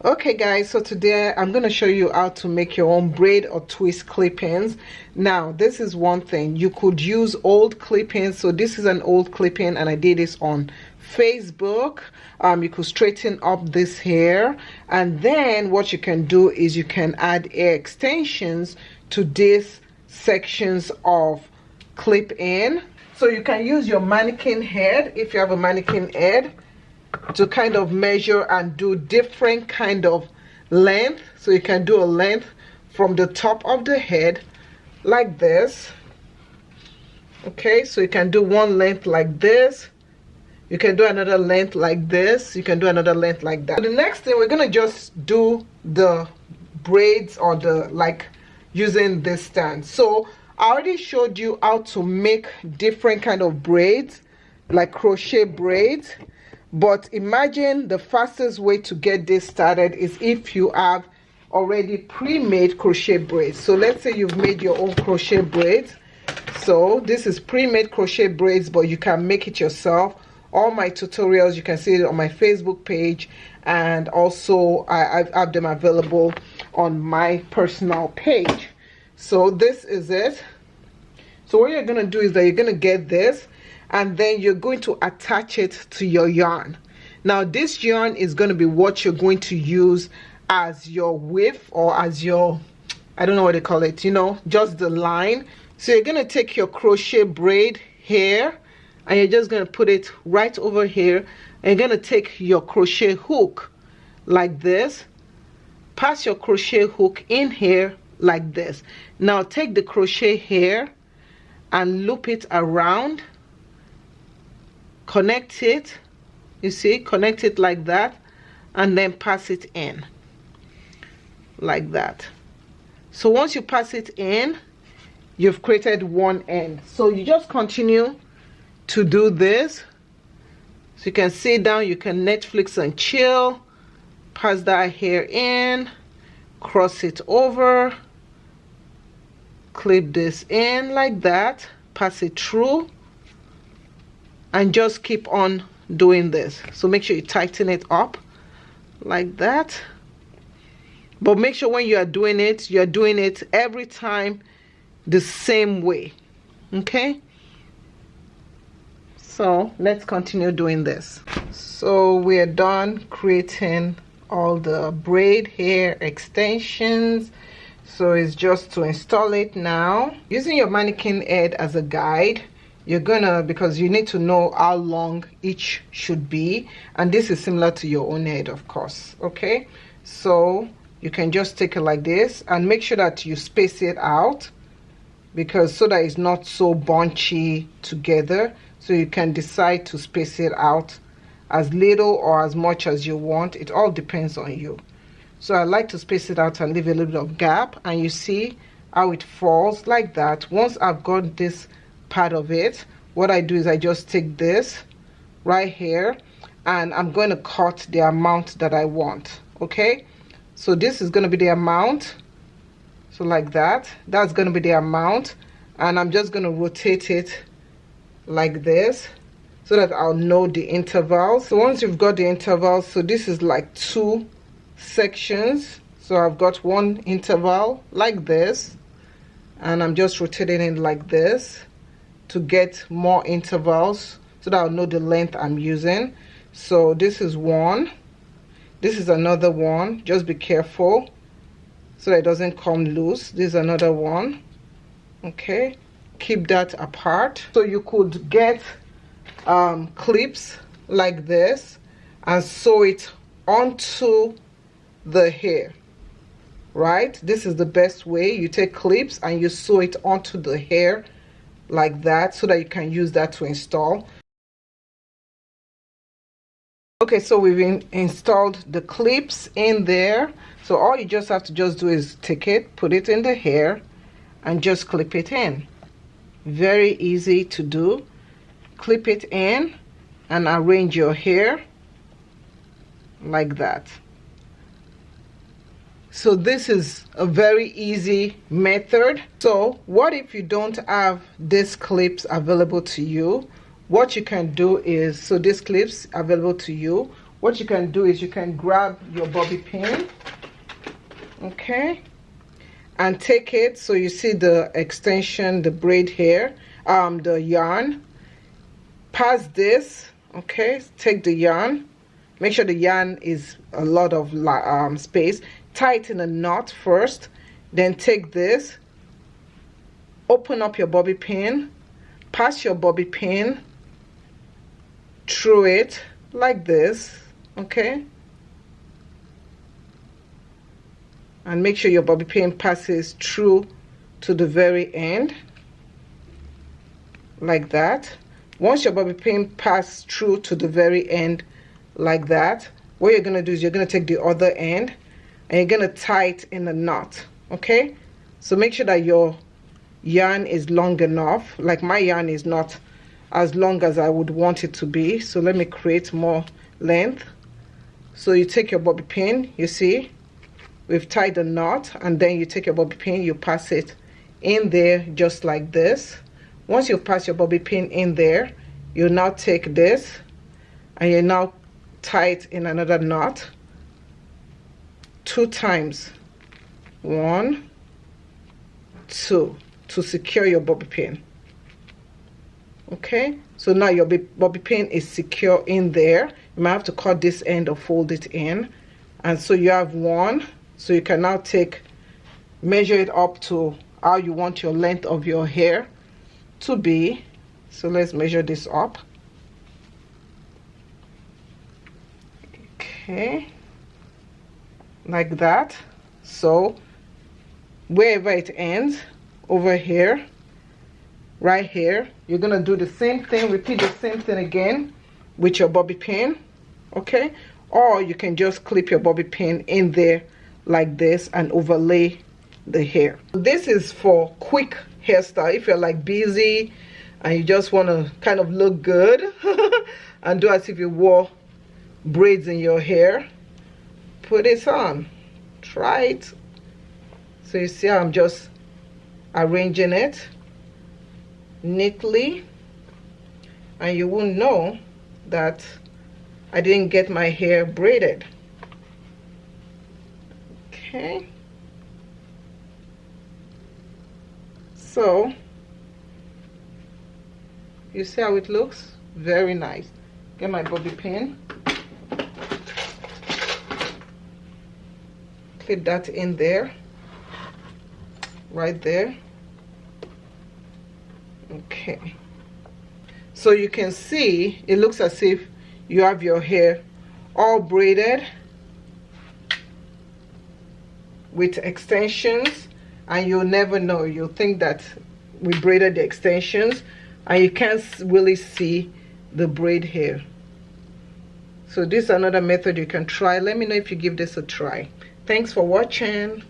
Okay guys, so today I'm going to show you how to make your own braid or twist clip-ins. Now this is one thing, you could use old clip-ins. So this is an old clip-in and I did this on Facebook. You could straighten up this hair, and then what you can do is you can add hair extensions to these sections of clip-in. So you can use your mannequin head, if you have a mannequin head, to kind of measure and do different kind of length. So you can do a length from the top of the head like this. Okay, so you can do one length like this, you can do another length like this, you can do another length like that. So the next thing, we're gonna just do the braids, or the like using this stand. So I already showed you how to make different kind of braids, like crochet braids. But imagine the fastest way to get this started is if you have already pre-made crochet braids. So let's say you've made your own crochet braids. So this is pre-made crochet braids, but you can make it yourself. All my tutorials, you can see it on my Facebook page, and also I have them available on my personal page. So this is it. So what you're going to do is that you're going to get this, and then you're going to attach it to your yarn. Now this yarn is going to be what you're going to use as your width, or as your, I don't know what they call it, you know, just the line. So you're going to take your crochet braid here, and you're just going to put it right over here, and you're going to take your crochet hook like this, pass your crochet hook in here like this. Now take the crochet here and loop it around, connect it, you see, connect it like that, and then pass it in like that. So once you pass it in, you've created one end. So you just continue to do this. So you can sit down, you can Netflix and chill, pass that hair in, cross it over, clip this in like that, pass it through, and just keep on doing this. So make sure you tighten it up like that, but make sure when you are doing it, every time the same way. Okay, so let's continue doing this. So we are done creating all the braid hair extensions. So it's just to install it now. Using your mannequin head as a guide, you're gonna, because you need to know how long each should be, and this is similar to your own head, of course. Okay, so you can just take it like this, and make sure that you space it out, because so that it's not so bunchy together. So you can decide to space it out as little or as much as you want. It all depends on you. So I like to space it out and leave a little bit of gap, and you see how it falls like that. Once I've got this part of it, what I do is I just take this right here, and I'm going to cut the amount that I want. Okay, so this is going to be the amount. So like that, that's going to be the amount, and I'm just going to rotate it like this so that I'll know the intervals. So once you've got the intervals, so this is like 2 sections, so I've got one interval like this, and I'm just rotating it like this to get more intervals so that I'll know the length I'm using. So this is one, this is another one, just be careful so that it doesn't come loose. This is another one. Okay, keep that apart. So you could get clips like this and sew it onto the hair, right? This is the best way. You take clips and you sew it onto the hair like that, so that you can use that to install. Okay, so we've installed the clips in there. So all you just have to just do is take it, put it in the hair, and just clip it in. Very easy to do. Clip it in and arrange your hair like that. So this is a very easy method. So what if you don't have these clips available to you? What you can do is, so these clips available to you, what you can do is you can grab your bobby pin, okay, and take it. So you see the extension, the braid here, the yarn, pass this, okay, take the yarn, make sure the yarn is a lot of space, tighten a knot first, then take this, open up your bobby pin, pass your bobby pin through it like this, okay, and make sure your bobby pin passes through to the very end like that. Once your bobby pin passes through to the very end like that, what you're going to do is you're going to take the other end and you're going to tie it in a knot, okay. So make sure that your yarn is long enough. Like my yarn is not as long as I would want it to be, so let me create more length. So you take your bobby pin, you see we've tied a knot, and then you take your bobby pin, you pass it in there just like this. Once you pass your bobby pin in there, you now take this and you now tie it in another knot 2 times, 1, 2, to secure your bobby pin. Okay, so now your bobby pin is secure in there. You might have to cut this end or fold it in, and so you have 1. So you can now measure it up to how you want your length of your hair to be. So let's measure this up. Okay, like that. So wherever it ends, over here, right here, you're gonna do the same thing, repeat the same thing again with your bobby pin, okay, or you can just clip your bobby pin in there like this and overlay the hair. This is for quick hairstyle. If you're like busy and you just want to kind of look good and do as if you wore braids in your hair, put it on, try it. So you see how I'm just arranging it neatly, and you won't know that I didn't get my hair braided. Okay, so you see how it looks? Very nice. Get my bobby pin, clip that in there, right there. Okay, so you can see it looks as if you have your hair all braided with extensions, and you'll never know. You'll think that we braided the extensions and you can't really see the braid hair. So this is another method you can try. Let me know if you give this a try. Thanks for watching.